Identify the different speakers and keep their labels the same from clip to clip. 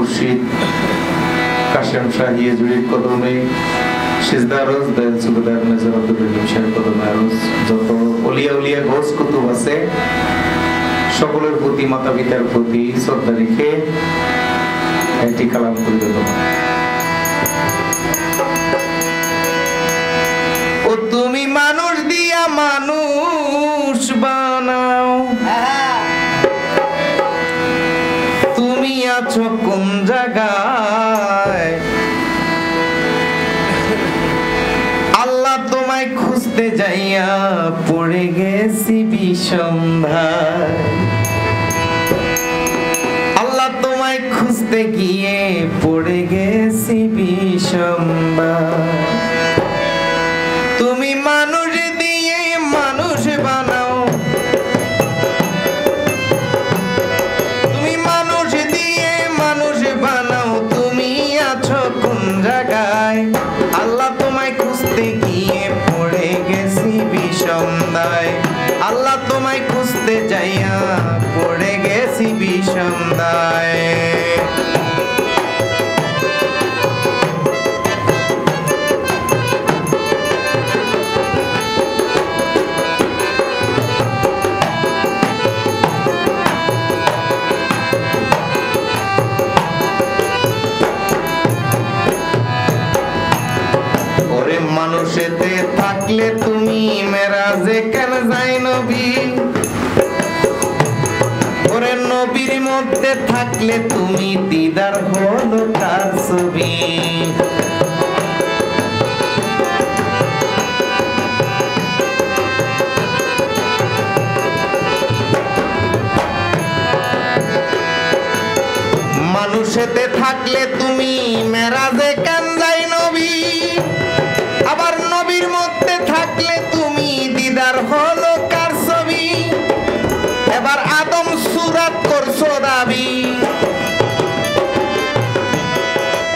Speaker 1: মুর্শিদ কাশেম শাহ ইয়াজুরির কদমে সিজদা রোজ দয়াল সুবেদার নজর আব্দুল রহিম শাহের কদমে রোজ যত ওলিয়া উলিয়া গোস কুতুব আছে সকলের প্রতি মাতা পিতার প্রতি শ্রদ্ধা রেখে একটি কালাম করে দেব। ও তুমি মানুষ দিয়া মানুষ বানাও, তুমি আছো কোন জায়গায়? আল্লাহ তোমায় খুঁজতে যাইয়া পড়ে গেছি বিষমধায়। আল্লাহ তোমায় খুঁজতে গিয়ে পড়ে গেছি বিষমধায়। তুমি মানুষ দিয়ে মানুষ বানাও, তুমি মানুষ দিয়ে মানুষ বানাও, তুমি আছো কোন জায়গায়? আল্লাহ তোমায় খুঁজতে গিয়ে পড়ে গেছি বিষমধায়। আল্লাহ তোমায় খুঁজতে যাইয়া পড়ে গেছি বিষমধায়। মানুষেতে থাকলে তুমি মেরাজে কেন যাই নবী? ওরে নবীর মধ্যে থাকলে তুমি দিদার হলো তার ছবি। মানুষেতে থাকলে তুমি মেরাজে কেন যাই নবী? আবার নবীর মধ্যে থাকলে তুমি দিদার হলো কার ছবি? এবার আদম সুরাত করছো দাবি,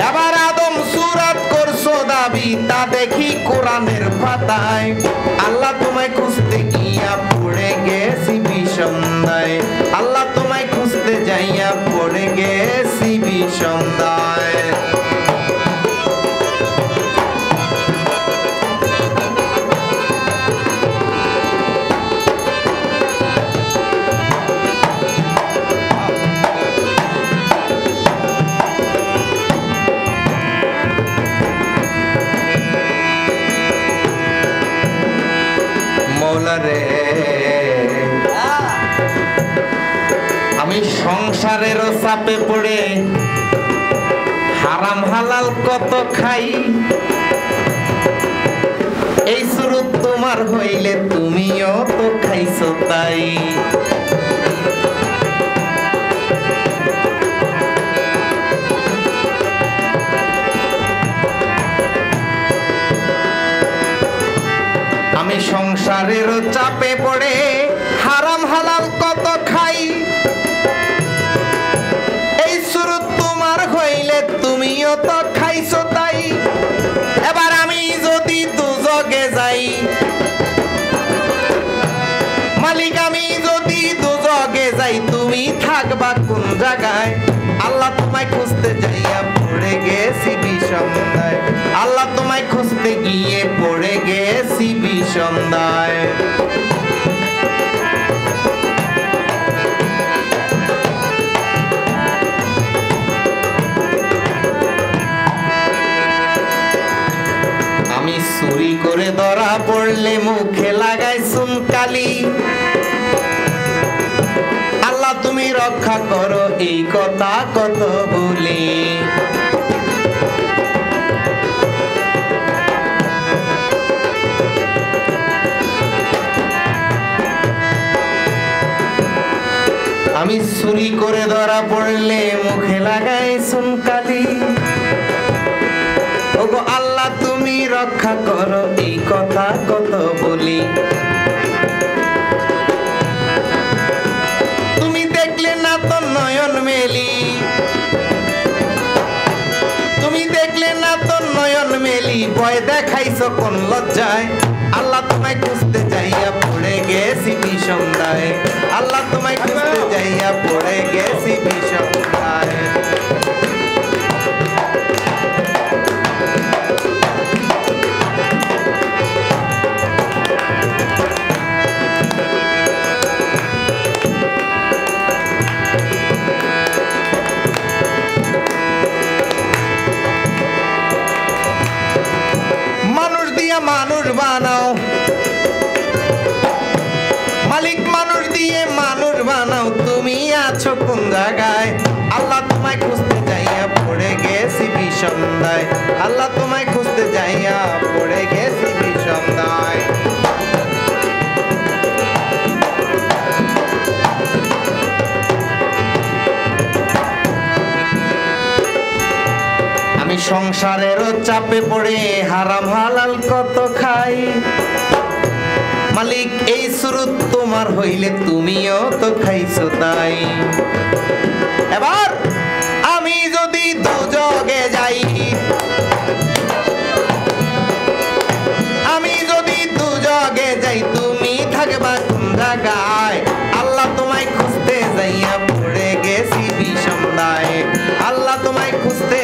Speaker 1: এবার আদম সুরাত করছো দাবি, তা দেখি কোরআনের পাতায়। আল্লাহ তোমায় খুঁজতে গিয়া পড়ে গেছি বিষমধায়। আল্লাহ তোমায় খুঁজতে যাইয়া পড়ে গেছি বিষমধায়। আমি সংসারের চাপে পড়ে হারাম হালাল কত খাই। এই সুরত তোমার হইলে তুমিও তো খাইছো তাই। আমি সংসারের চাপে পড়ে হারাম হালাল কত খাই। এই সুরত তোমার হইলে তুমিও তো খাইছো তাই। এবার আমি যদি দুজকে যাই, মালিক আমি যদি দুজকে যাই, তুমি থাকবা কোন জায়গায়? আল্লাহ তোমায় খুঁজতে যাইয়া পড়ে গেছি বিষমধায়। আল্লাহ তোমায় খুঁজতে গিয়ে পড়ে গেছি বিষমধায়। আমি চুরি করে ধরা পড়লে মুখে লাগাই চুনকালি। আল্লাহ তুমি রক্ষা করো এই কথা কত বলি। আমি চুরি করে ধরা পড়লে মুখে লাগাই চুনকালি। ওগো আল্লাহ তুমি রক্ষা করো এই কথা কত বলি। তুমি দেখলে না তো নয়ন মেলি, তুমি দেখলে না তো নয়ন মেলি, ভয় দেখাইছো কোন লজ্জায়? আল্লাহ তোমায় খুঁজতে যাইয়া পড়ে গেছি বিষমধায়। আল্লাহ তোমায় খুঁজতে যাইয়া পড়ে গেছি বিষমধায়। কোন জায়গায় আল্লাহ তোমায় খুঁজতে যাইয়া পড়ে গেছি বিষমদায় আল্লাহ তোমায় খুঁজতে যাইয়া পড়ে গেছি বিষমদায় আমি সংসারেরও চাপে পড়ে হারাম হালাল কত খাই মালিক এই সুরত তোমার হইলে তুমিও তো খাইছো তাই এবার আমি যদি দুজগে যাই আমি যদি দুজগে যাই তুমি থাকবা কোন জায়গায় আল্লাহ তোমায় খুঁজতে যাইয়া পড়ে গেছি বিষমদায় আল্লাহ তোমায় খুঁজতে